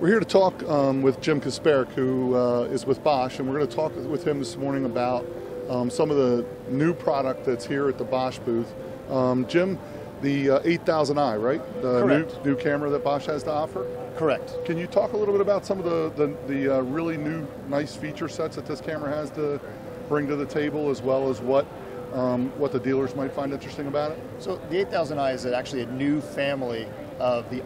We're here to talk with Jim Kasperik, who is with Bosch, and we're going to talk with him this morning about some of the new product that's here at the Bosch booth. Jim, the 8000i, right? The new camera that Bosch has to offer? Correct. Can you talk a little bit about some of the really new, nice feature sets that this camera has to bring to the table, as well as what the dealers might find interesting about it? So the 8000i is actually a new family of the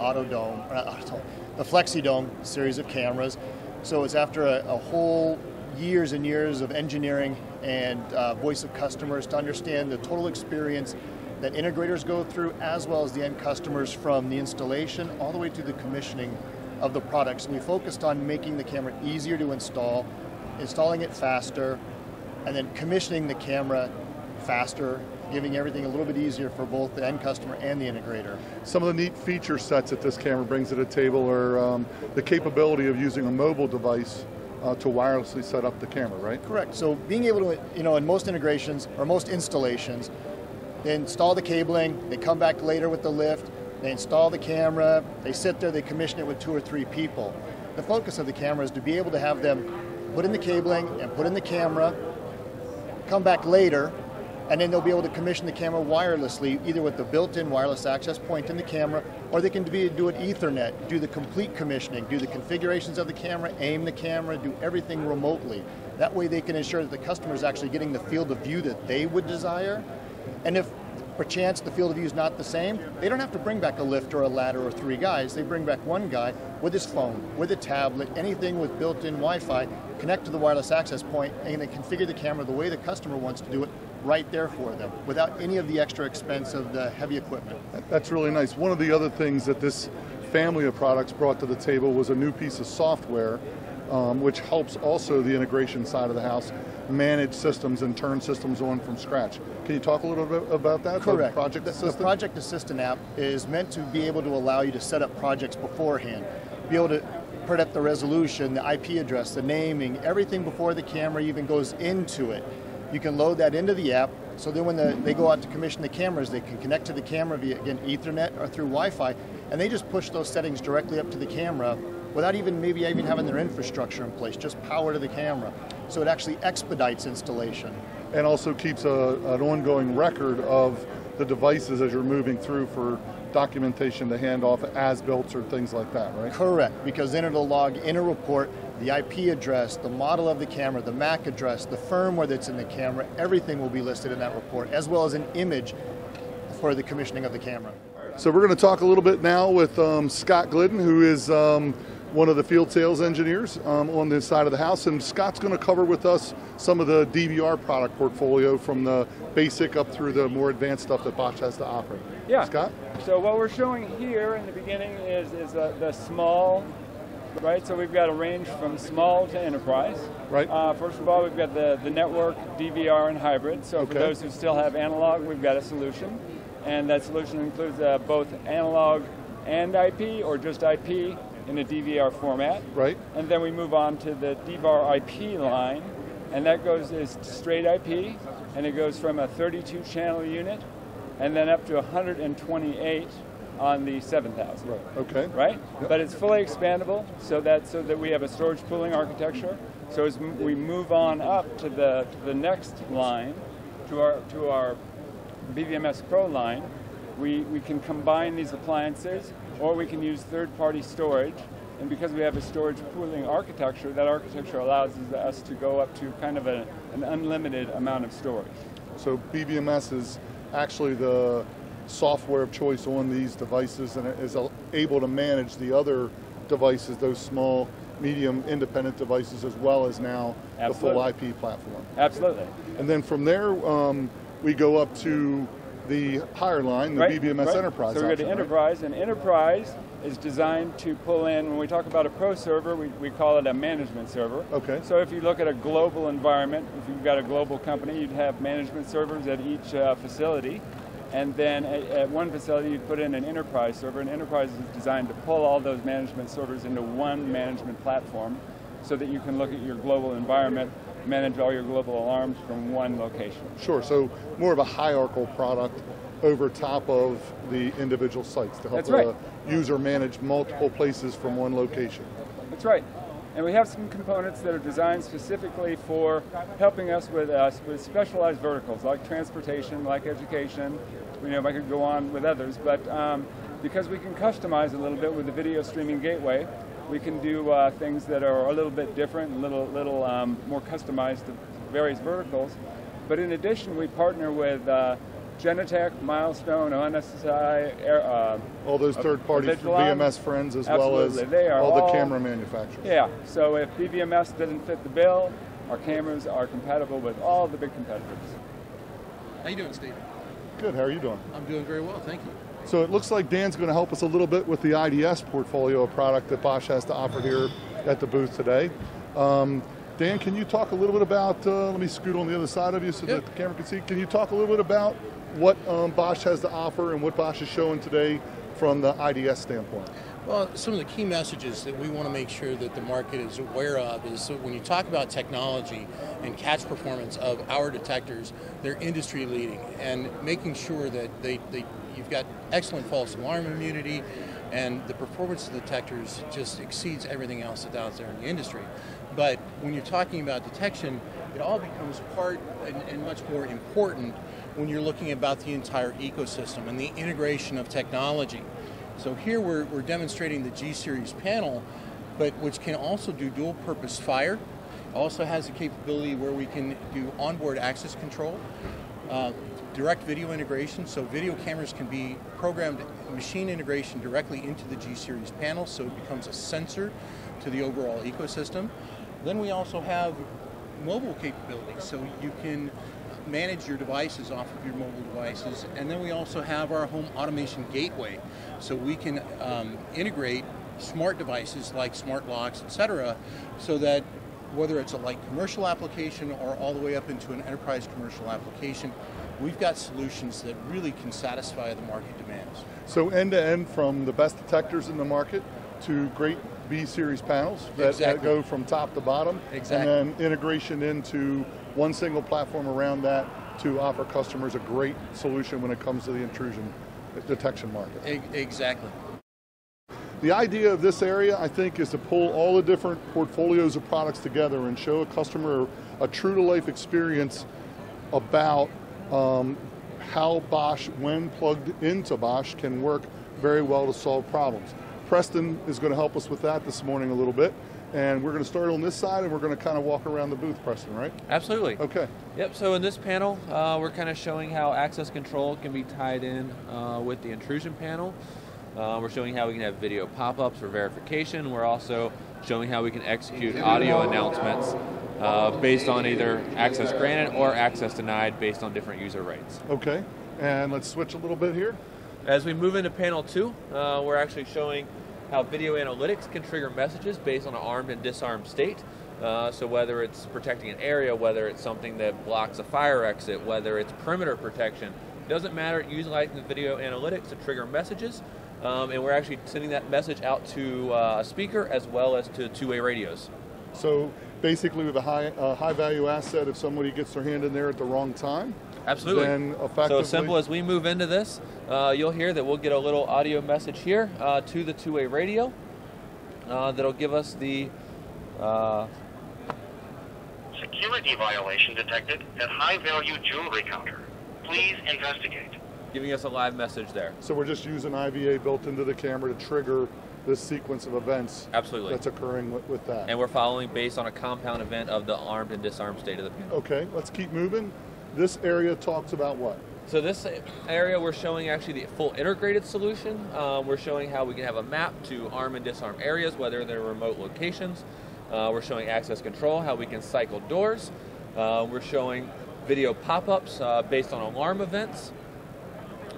the FlexiDome series of cameras. So it's after a whole years and years of engineering and voice of customers to understand the total experience that integrators go through, as well as the end customers, from the installation all the way to the commissioning of the products. And we focused on making the camera easier to install, installing it faster, and then commissioning the camera faster, giving everything a little bit easier for both the end customer and the integrator. Some of the neat feature sets that this camera brings to the table are the capability of using a mobile device to wirelessly set up the camera, right? Correct. So being able to, in most integrations or most installations, they install the cabling, they come back later with the lift, they install the camera, they sit there, they commission it with 2 or 3 people. The focus of the camera is to be able to have them put in the cabling and put in the camera, come back later, and then they'll be able to commission the camera wirelessly, either with the built-in wireless access point in the camera, or they can do it Ethernet, do the complete commissioning, do the configurations of the camera, aim the camera, do everything remotely. That way they can ensure that the customer is actually getting the field of view that they would desire. And if, perchance, the field of view is not the same, they don't have to bring back a lift or a ladder or 3 guys. They bring back 1 guy with his phone, with a tablet, anything with built-in Wi-Fi, connect to the wireless access point, and they configure the camera the way the customer wants to do it, right there for them, without any of the extra expense of the heavy equipment. That's really nice. One of the other things that this family of products brought to the table was a new piece of software, which helps also the integration side of the house manage systems and turn systems on from scratch. Can you talk a little bit about that? Correct. The Project Assistant? The Project Assistant app is meant to be able to allow you to set up projects beforehand, be able to put up the resolution, the IP address, the naming, everything before the camera even goes into it. You can load that into the app, so then when they go out to commission the cameras, they can connect to the camera via, again, Ethernet or through Wi-Fi, and they just push those settings directly up to the camera without maybe even having their infrastructure in place, just power to the camera. So it actually expedites installation. And also keeps an ongoing record of the devices as you're moving through for documentation to hand off as-built or things like that, right? Correct, because then it'll log in a report, the IP address, the model of the camera, the MAC address, the firmware that's in the camera, everything will be listed in that report, as well as an image for the commissioning of the camera. So we're going to talk a little bit now with Scott Glidden, who is one of the field sales engineers on this side of the house, and Scott's going to cover with us some of the DVR product portfolio, from the basic up through the more advanced stuff that Bosch has to offer. Yeah. Scott? So what we're showing here in the beginning is the small, right? So we've got a range from small to enterprise. Right. First of all, we've got the network, DVR, and hybrid. So for those who still have analog, we've got a solution. And that solution includes both analog and IP, or just IP in a DVR format. Right. And then we move on to the DVR IP line, and that is straight IP, and it goes from a 32-channel unit and then up to 128 on the 7000. Right. Okay. Right? Yep. But it's fully expandable, so that we have a storage pooling architecture. So as we move on up to the next line, to our BVMS Pro line, we can combine these appliances, or we can use third-party storage. And because we have a storage pooling architecture, that architecture allows us to go up to kind of an unlimited amount of storage. So BVMS is actually the software of choice on these devices, and it is able to manage the other devices, those small, medium, independent devices, as well as now the full IP platform. Absolutely. And then from there, we go up to the higher line, the BVMS Enterprise. So we go to Enterprise, and Enterprise is designed to pull in, when we talk about a pro server, we call it a management server. Okay. So if you look at a global environment, if you've got a global company, you'd have management servers at each facility. And then at one facility, you'd put in an enterprise server, and enterprise is designed to pull all those management servers into one management platform so that you can look at your global environment, manage all your global alarms from one location. Sure, so more of a hierarchical product over top of the individual sites to help the user manage multiple places from one location. That's right. And we have some components that are designed specifically for helping us with specialized verticals like transportation, like education. You know, I could go on with others, but because we can customize a little bit with the video streaming gateway, we can do things that are a little bit different, a little more customized to various verticals. But in addition, we partner with Genetec, Milestone, ONSI, all those third-party BVMS friends, as well as all the camera manufacturers. Yeah, so if BVMS doesn't fit the bill, our cameras are compatible with all the big competitors. How you doing, Steve? Good, how are you doing? I'm doing very well, thank you. So it looks like Dan's going to help us a little bit with the IDS portfolio of product that Bosch has to offer here at the booth today. Dan, can you talk a little bit about, let me scoot on the other side of you so that the camera can see. Can you talk a little bit about what Bosch has to offer and what Bosch is showing today from the IDS standpoint? Well, some of the key messages that we want to make sure that the market is aware of is when you talk about technology and catch performance of our detectors, they're industry leading, and making sure that you've got excellent false alarm immunity, and the performance of the detectors just exceeds everything else that's out there in the industry. But when you're talking about detection, it all becomes part and much more important when you're looking about the entire ecosystem and the integration of technology. So here we're demonstrating the G-Series panel, but which can also do dual purpose fire. Also has a capability where we can do onboard access control, direct video integration, so video cameras can be programmed machine integration directly into the G-Series panel, so it becomes a sensor to the overall ecosystem. Then we also have mobile capabilities, so you can manage your devices off of your mobile devices. And then we also have our home automation gateway, so we can integrate smart devices like smart locks, etc., so that whether it's a light commercial application or all the way up into an enterprise commercial application, we've got solutions that really can satisfy the market demands. So end-to-end, from the best detectors in the market to great B-Series panels that go from top to bottom, and then integration into one single platform around that to offer customers a great solution when it comes to the intrusion detection market. Exactly. The idea of this area, I think, is to pull all the different portfolios of products together and show a customer a true-to-life experience about how Bosch, when plugged into Bosch, can work very well to solve problems. Preston is going to help us with that this morning a little bit, and we're going to start on this side and we're going to kind of walk around the booth, Preston, right? Absolutely. Okay. Yep, so in this panel, we're kind of showing how access control can be tied in with the intrusion panel. We're showing how we can have video pop-ups for verification. We're also showing how we can execute audio announcements based on either access granted or access denied based on different user rights. Okay, and let's switch a little bit here. As we move into panel 2, we're actually showing how video analytics can trigger messages based on an armed and disarmed state. So whether it's protecting an area, whether it's something that blocks a fire exit, whether it's perimeter protection, doesn't matter, utilizing the video analytics to trigger messages. And we're actually sending that message out to a speaker as well as to two-way radios. So basically with a high value asset, if somebody gets their hand in there at the wrong time, absolutely. Then effectively... So as simple as we move into this, you'll hear that we'll get a little audio message here to the two-way radio that'll give us the... Security violation detected at high-value jewelry counter. Please investigate. Giving us a live message there. So we're just using IVA built into the camera to trigger this sequence of events. Absolutely. That's occurring with that. And we're following based on a compound event of the armed and disarmed state of the panel. Okay, let's keep moving. This area talks about what? So this area we're showing actually the full integrated solution. We're showing how we can have a map to arm and disarm areas, whether they're remote locations. We're showing access control, how we can cycle doors. We're showing video pop-ups based on alarm events,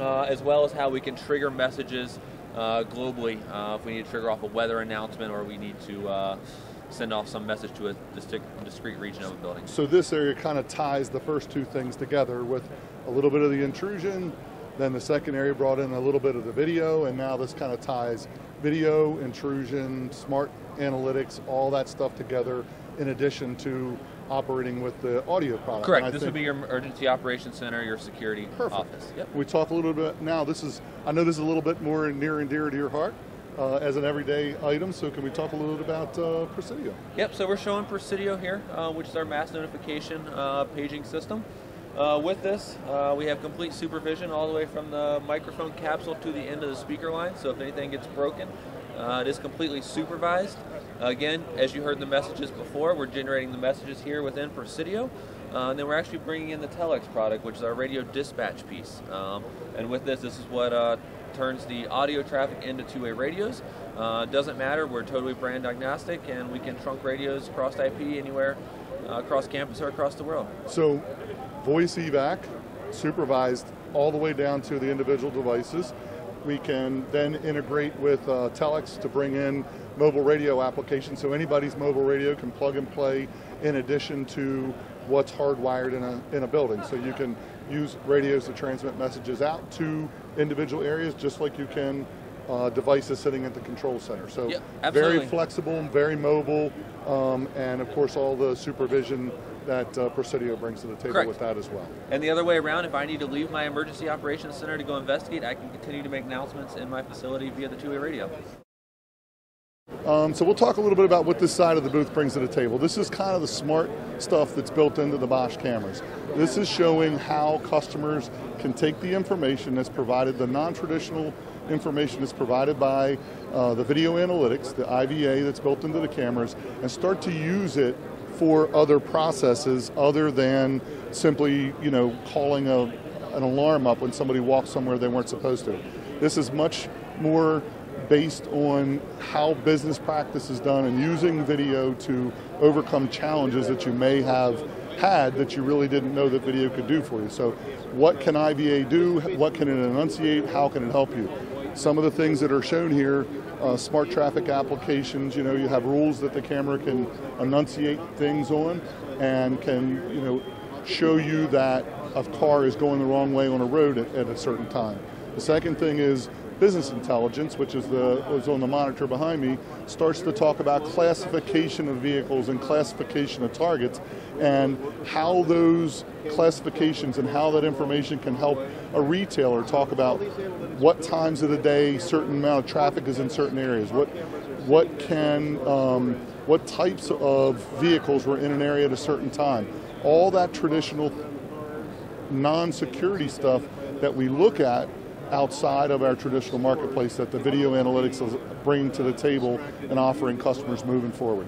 as well as how we can trigger messages globally if we need to trigger off a weather announcement or we need to send off some message to a discrete region of a building. So this area kind of ties the first two things together with a little bit of the intrusion, then the second area brought in a little bit of the video, and now this kind of ties video, intrusion, smart analytics, all that stuff together in addition to operating with the audio product. Correct. This would be your emergency operations center, your security office. Yep. We talk a little bit now. I know this is a little bit more near and dear to your heart as an everyday item. So can we talk a little bit about Presidio? Yep. So we're showing Presidio here, which is our mass notification paging system. With this, we have complete supervision all the way from the microphone capsule to the end of the speaker line. So if anything gets broken, it is completely supervised. Again, as you heard the messages before, we're generating the messages here within Presidio. And then we're actually bringing in the Telex product, which is our radio dispatch piece. And with this is what turns the audio traffic into two-way radios. Doesn't matter, we're totally brand agnostic, and we can trunk radios across IP anywhere, across campus or across the world. So voice evac, supervised all the way down to the individual devices. We can then integrate with Telex to bring in mobile radio applications, so anybody's mobile radio can plug and play in addition to what's hardwired in a building. So you can use radios to transmit messages out to individual areas just like you can devices sitting at the control center. So very flexible, very mobile, and of course all the supervision that Presidio brings to the table with that as well. And the other way around, if I need to leave my emergency operations center to go investigate, I can continue to make announcements in my facility via the two-way radio. So we'll talk a little bit about what this side of the booth brings to the table. This is kind of the smart stuff that's built into the Bosch cameras. This is showing how customers can take the information that's provided, the non-traditional information that's provided by the video analytics, the IVA that's built into the cameras, and start to use it for other processes other than simply, calling an alarm up when somebody walks somewhere they weren't supposed to. This is much more based on how business practice is done and using video to overcome challenges that you may have had that you really didn't know that video could do for you. So what can IVA do? What can it enunciate? How can it help you? Some of the things that are shown here, smart traffic applications, you have rules that the camera can enunciate things on and can, show you that a car is going the wrong way on a road at a certain time. The second thing is business intelligence, which is on the monitor behind me, starts to talk about classification of vehicles and classification of targets and how those classifications and how that information can help a retailer talk about what times of the day certain amount of traffic is in certain areas, what types of vehicles were in an area at a certain time. All that traditional non-security stuff that we look at outside of our traditional marketplace that the video analytics is bringing to the table and offering customers moving forward.